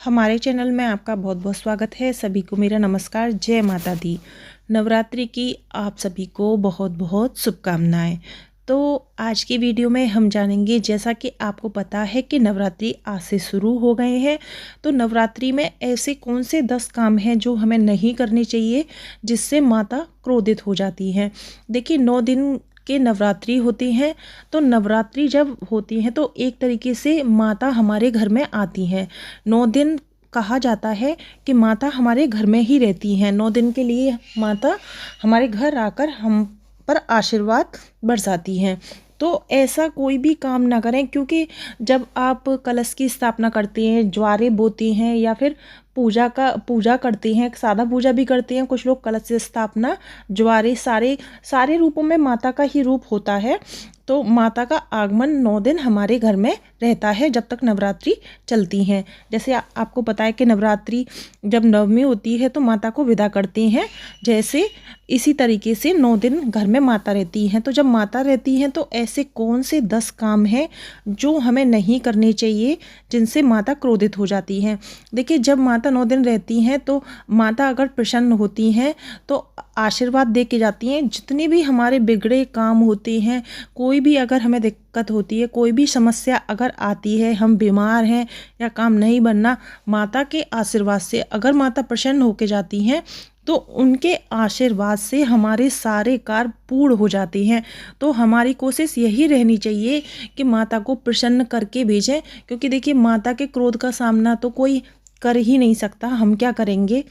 हमारे चैनल में आपका बहुत बहुत स्वागत है। सभी को मेरा नमस्कार। जय माता दी। नवरात्रि की आप सभी को बहुत बहुत शुभकामनाएं। तो आज की वीडियो में हम जानेंगे, जैसा कि आपको पता है कि नवरात्रि आज से शुरू हो गए हैं, तो नवरात्रि में ऐसे कौन से 10 काम हैं जो हमें नहीं करने चाहिए, जिससे माता क्रोधित हो जाती हैं। देखिए 9 दिन के नवरात्रि होती हैं, तो नवरात्रि जब होती हैं तो एक तरीके से माता हमारे घर में आती हैं। 9 दिन कहा जाता है कि माता हमारे घर में ही रहती हैं। 9 दिन के लिए माता हमारे घर आकर हम पर आशीर्वाद बरसाती हैं। तो ऐसा कोई भी काम ना करें, क्योंकि जब आप कलश की स्थापना करते हैं, ज्वारे बोती हैं या फिर पूजा करते हैं, सादा पूजा भी करते हैं कुछ लोग, कलश स्थापना, ज्वारे, सारे रूपों में माता का ही रूप होता है। तो माता का आगमन 9 दिन हमारे घर में रहता है जब तक नवरात्रि चलती हैं। जैसे आपको पता है कि नवरात्रि जब नवमी होती है तो माता को विदा करते हैं, जैसे इसी तरीके से 9 दिन घर में माता रहती हैं। तो जब माता रहती हैं तो ऐसे कौन से 10 काम हैं जो हमें नहीं करने चाहिए, जिनसे माता क्रोधित हो जाती हैं। देखिए जब माता 9 दिन रहती हैं तो माता अगर प्रसन्न होती हैं तो आशीर्वाद दे के जाती हैं। जितने भी हमारे बिगड़े काम होते हैं, कोई भी अगर हमें दिक्कत होती है, कोई भी समस्या अगर आती है, हम बीमार हैं या काम नहीं बनना, माता के आशीर्वाद से अगर माता प्रसन्न होके जाती हैं तो उनके आशीर्वाद से हमारे सारे कार्य पूर्ण हो जाते हैं। तो हमारी कोशिश यही रहनी चाहिए कि माता को प्रसन्न करके भेजें, क्योंकि देखिए माता के क्रोध का सामना तो कोई कर ही नहीं सकता, हम क्या करेंगे।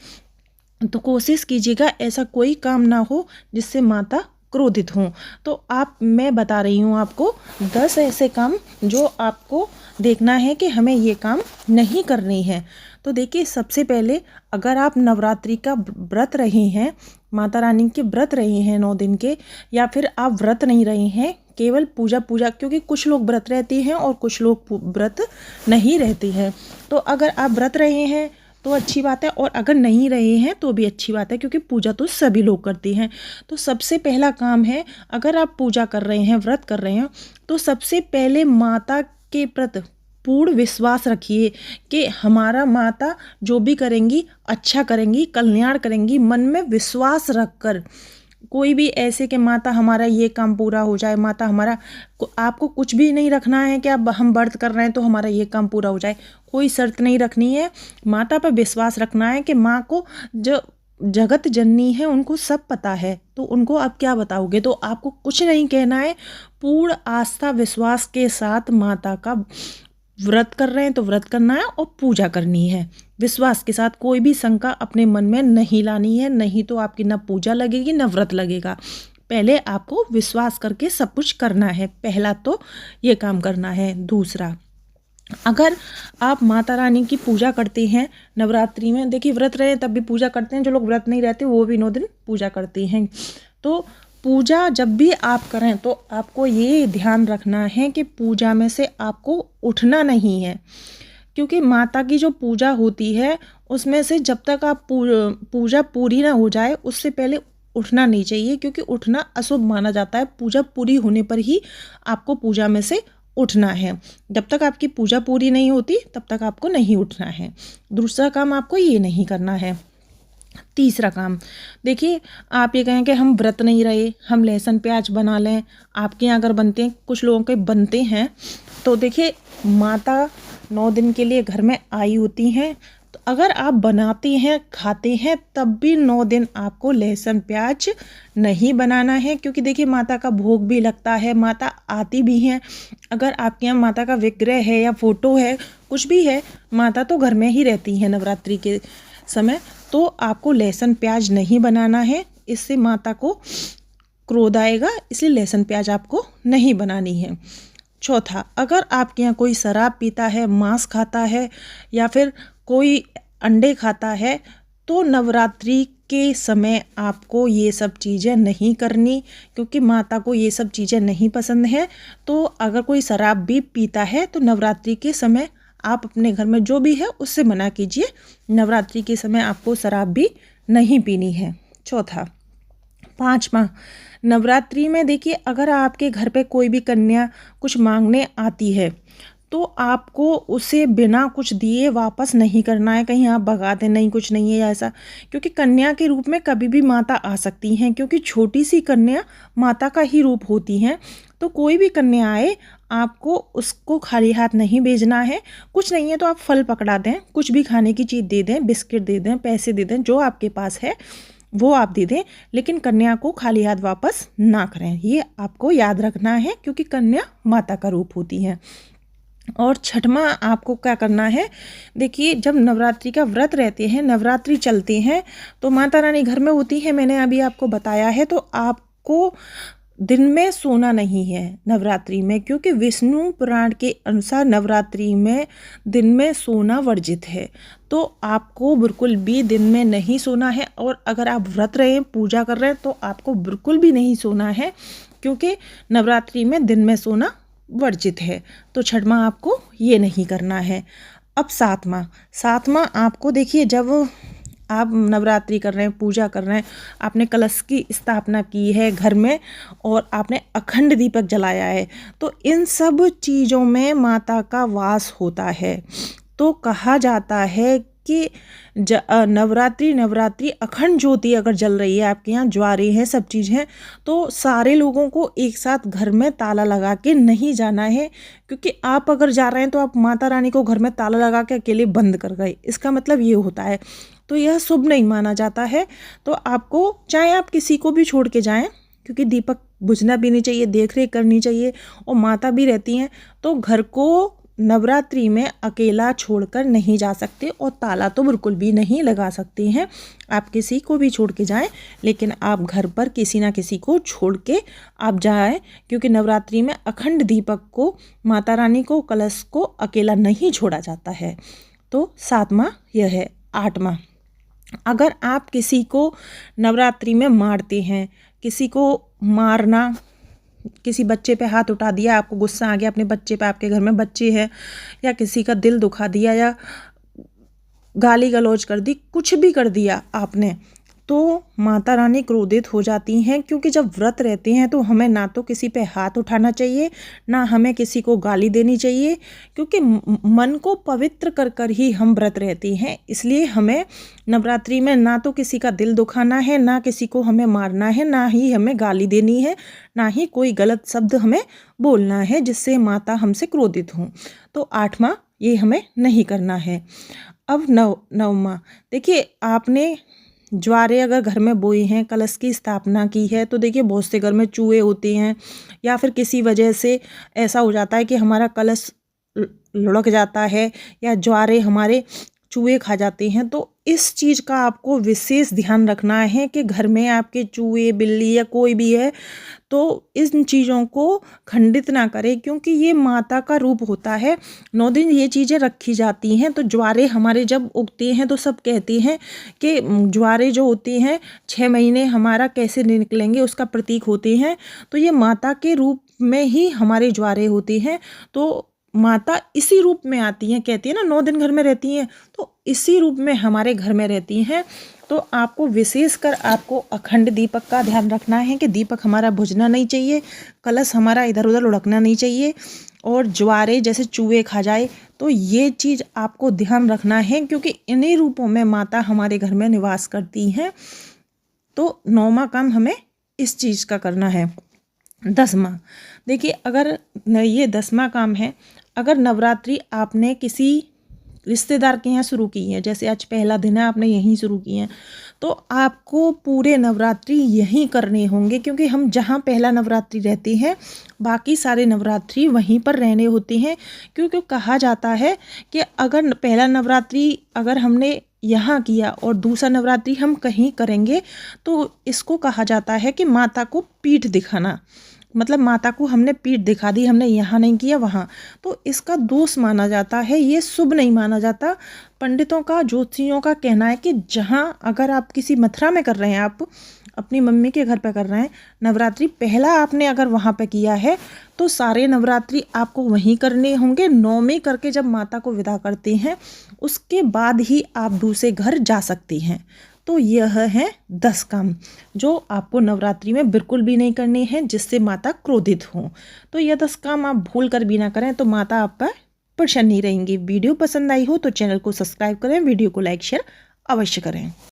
तो कोशिश कीजिएगा ऐसा कोई काम ना हो जिससे माता क्रोधित हों। तो मैं बता रही हूँ आपको 10 ऐसे काम जो आपको देखना है कि हमें ये काम नहीं करने हैं। तो देखिए सबसे पहले, अगर आप नवरात्रि का व्रत रहे हैं, माता रानी के व्रत रहे हैं 9 दिन के, या फिर आप व्रत नहीं रहे हैं, केवल पूजा, क्योंकि कुछ लोग व्रत रहते हैं और कुछ लोग व्रत नहीं रहते हैं। तो अगर आप व्रत रहे हैं तो अच्छी बात है, और अगर नहीं रहे हैं तो भी अच्छी बात है, क्योंकि पूजा तो सभी लोग करते हैं। तो सबसे पहला काम है, अगर आप पूजा कर रहे हैं, व्रत कर रहे हैं, तो सबसे पहले माता के प्रति पूर्ण विश्वास रखिए कि हमारा माता जो भी करेंगी अच्छा करेंगी, कल्याण करेंगी। मन में विश्वास रखकर, कोई भी ऐसे कि माता हमारा ये काम पूरा हो जाए, माता हमारा, आपको कुछ भी नहीं रखना है कि हम व्रत कर रहे हैं तो हमारा ये काम पूरा हो जाए, कोई शर्त नहीं रखनी है। माता पर विश्वास रखना है कि माँ को, जो जगत जननी है, उनको सब पता है, तो उनको आप क्या बताओगे। तो आपको कुछ नहीं कहना है, पूर्ण आस्था विश्वास के साथ माता का व्रत कर रहे हैं तो व्रत करना है और पूजा करनी है। विश्वास के साथ, कोई भी शंका अपने मन में नहीं लानी है, नहीं तो आपकी ना पूजा लगेगी ना व्रत लगेगा। पहले आपको विश्वास करके सब कुछ करना है, पहला तो ये काम करना है। दूसरा, अगर आप माता रानी की पूजा करते हैं नवरात्रि में, देखिए व्रत रहे तब भी पूजा करते हैं, जो लोग व्रत नहीं रहते वो भी 9 दिन पूजा करते हैं। तो पूजा जब भी आप करें तो आपको ये ध्यान रखना है कि पूजा में से आपको उठना नहीं है, क्योंकि माता की जो पूजा होती है उसमें से जब तक आप पूजा पूरी ना हो जाए उससे पहले उठना नहीं चाहिए, क्योंकि उठना अशुभ माना जाता है। पूजा पूरी होने पर ही आपको पूजा में से उठना है। जब तक आपकी पूजा पूरी नहीं होती तब तक आपको नहीं उठना है। दूसरा काम आपको ये नहीं करना है। तीसरा काम, देखिए आप ये कहें कि हम व्रत नहीं रहे, हम लहसुन प्याज बना लें, आपके यहाँ अगर बनते हैं, कुछ लोगों के बनते हैं, तो देखिए माता 9 दिन के लिए घर में आई होती हैं, तो अगर आप बनाते हैं खाते हैं तब भी 9 दिन आपको लहसुन प्याज नहीं बनाना है, क्योंकि देखिए माता का भोग भी लगता है, माता आती भी हैं। अगर आपके यहाँ माता का विग्रह है या फोटो है, कुछ भी है, माता तो घर में ही रहती हैं नवरात्रि के समय, तो आपको लहसुन प्याज नहीं बनाना है, इससे माता को क्रोध आएगा, इसलिए लहसुन प्याज आपको नहीं बनानी है। चौथा, अगर आपके यहाँ कोई शराब पीता है, मांस खाता है या फिर कोई अंडे खाता है, तो नवरात्रि के समय आपको ये सब चीज़ें नहीं करनी, क्योंकि माता को ये सब चीज़ें नहीं पसंद हैं। तो अगर कोई शराब भी पीता है तो नवरात्रि के समय आप अपने घर में जो भी है उससे मना कीजिए। नवरात्रि के समय आपको शराब भी नहीं पीनी है। चौथा। पाँचवा, नवरात्रि में देखिए अगर आपके घर पे कोई भी कन्या कुछ मांगने आती है तो आपको उसे बिना कुछ दिए वापस नहीं करना है, कहीं आप भगा दें नहीं कुछ नहीं है ऐसा, क्योंकि कन्या के रूप में कभी भी माता आ सकती हैं, क्योंकि छोटी सी कन्या माता का ही रूप होती हैं। तो कोई भी कन्या आए, आपको उसको खाली हाथ नहीं भेजना है। कुछ नहीं है तो आप फल पकड़ा दें, कुछ भी खाने की चीज़ दे दें, बिस्किट दे दें, पैसे दे दें, जो आपके पास है वो आप दे दें, लेकिन कन्या को खाली हाथ वापस ना करें, ये आपको याद रखना है, क्योंकि कन्या माता का रूप होती है। और छठवां आपको क्या करना है, देखिए जब नवरात्रि का व्रत रहते हैं, नवरात्रि चलते हैं, तो माता रानी घर में होती है, मैंने अभी आपको बताया है। तो आपको दिन में सोना नहीं है नवरात्रि में, क्योंकि विष्णु पुराण के अनुसार नवरात्रि में दिन में सोना वर्जित है। तो आपको बिल्कुल भी दिन में नहीं सोना है, और अगर आप व्रत रहे हैं, पूजा कर रहे हैं, तो आपको बिल्कुल भी नहीं सोना है, क्योंकि नवरात्रि में दिन में सोना वर्जित है। तो छठवां आपको ये नहीं करना है। अब सातवां आपको देखिए, जब आप नवरात्रि कर रहे हैं, पूजा कर रहे हैं, आपने कलश की स्थापना की है घर में, और आपने अखंड दीपक जलाया है, तो इन सब चीज़ों में माता का वास होता है। तो कहा जाता है कि नवरात्रि अखंड ज्योति अगर जल रही है आपके यहाँ, ज्वारे हैं, सब चीज़ हैं, तो सारे लोगों को एक साथ घर में ताला लगा के नहीं जाना है, क्योंकि आप अगर जा रहे हैं तो आप माता रानी को घर में ताला लगा के अकेले बंद कर गए, इसका मतलब ये होता है। तो यह शुभ नहीं माना जाता है। तो आपको, चाहे आप किसी को भी छोड़ के जाएं, क्योंकि दीपक बुझना भी नहीं चाहिए, देख रेख करनी चाहिए, और माता भी रहती हैं, तो घर को नवरात्रि में अकेला छोड़कर नहीं जा सकते, और ताला तो बिल्कुल भी नहीं लगा सकते हैं। आप किसी को भी छोड़ के जाएं, लेकिन आप घर पर किसी ना किसी को छोड़ के आप जाएं, क्योंकि नवरात्रि में अखंड दीपक को, माता रानी को, कलश को अकेला नहीं छोड़ा जाता है। तो सातवां यह है। आठवां, अगर आप किसी को नवरात्रि में मारते हैं, किसी को मारना, किसी बच्चे पे हाथ उठा दिया, आपको गुस्सा आ गया अपने बच्चे पे, आपके घर में बच्चे हैं, या किसी का दिल दुखा दिया, या गाली गलौज कर दी, कुछ भी कर दिया आपने, तो माता रानी क्रोधित हो जाती हैं। क्योंकि जब व्रत रहते हैं तो हमें ना तो किसी पे हाथ उठाना चाहिए, ना हमें किसी को गाली देनी चाहिए, क्योंकि मन को पवित्र कर कर ही हम व्रत रहते हैं। इसलिए हमें नवरात्रि में ना तो किसी का दिल दुखाना है, ना किसी को हमें मारना है, ना ही हमें गाली देनी है, ना ही कोई गलत शब्द हमें बोलना है जिससे माता हमसे क्रोधित हों। तो आठवां ये हमें नहीं करना है। अब नववां, देखिए आपने ज्वारे अगर घर में बोए हैं, कलश की स्थापना की है, तो देखिए बहुत से घर में चूहे होते हैं, या फिर किसी वजह से ऐसा हो जाता है कि हमारा कलश लुढ़क जाता है, या ज्वारे हमारे चूहे खा जाते हैं। तो इस चीज़ का आपको विशेष ध्यान रखना है कि घर में आपके चूहे, बिल्ली या कोई भी है तो इन चीज़ों को खंडित ना करें, क्योंकि ये माता का रूप होता है। 9 दिन ये चीज़ें रखी जाती हैं। तो ज्वारे हमारे जब उगते हैं तो सब कहते हैं कि ज्वारे जो होते हैं 6 महीने हमारा कैसे निकलेंगे, उसका प्रतीक होते हैं। तो ये माता के रूप में ही हमारे ज्वारे होते हैं। तो माता इसी रूप में आती हैं, कहती है ना 9 दिन घर में रहती हैं, तो इसी रूप में हमारे घर में रहती हैं। तो आपको विशेषकर आपको अखंड दीपक का ध्यान रखना है कि दीपक हमारा बुझना नहीं चाहिए, कलश हमारा इधर उधर लुढ़कना नहीं चाहिए, और ज्वारे जैसे चूहे खा जाए, तो ये चीज़ आपको ध्यान रखना है, क्योंकि इन्हीं रूपों में माता हमारे घर में निवास करती हैं। तो 9वां काम हमें इस चीज़ का करना है। 10वां, देखिए अगर ये 10वां काम है, अगर नवरात्रि आपने किसी रिश्तेदार के यहाँ शुरू की है, जैसे आज पहला दिन है, आपने यहीं शुरू की है, तो आपको पूरे नवरात्रि यहीं करने होंगे, क्योंकि हम जहाँ पहला नवरात्रि रहते हैं, बाकी सारे नवरात्रि वहीं पर रहने होते हैं। क्योंकि कहा जाता है कि अगर पहला नवरात्रि अगर हमने यहाँ किया और दूसरा नवरात्रि हम कहीं करेंगे, तो इसको कहा जाता है कि माता को पीठ दिखाना, मतलब माता को हमने पीठ दिखा दी, हमने यहाँ नहीं किया वहाँ, तो इसका दोष माना जाता है, ये शुभ नहीं माना जाता। पंडितों का, ज्योतिषियों का कहना है कि जहाँ अगर आप किसी मथुरा में कर रहे हैं, आप अपनी मम्मी के घर पे कर रहे हैं नवरात्रि, पहला आपने अगर वहाँ पे किया है तो सारे नवरात्रि आपको वहीं करने होंगे। 9वीं करके जब माता को विदा करते हैं उसके बाद ही आप दूसरे घर जा सकते हैं। तो यह है 10 काम जो आपको नवरात्रि में बिल्कुल भी नहीं करने हैं, जिससे माता क्रोधित हो। तो यह 10 काम आप भूल कर भी ना करें तो माता आप पर प्रसन्न ही रहेंगे। वीडियो पसंद आई हो तो चैनल को सब्सक्राइब करें, वीडियो को लाइक शेयर अवश्य करें।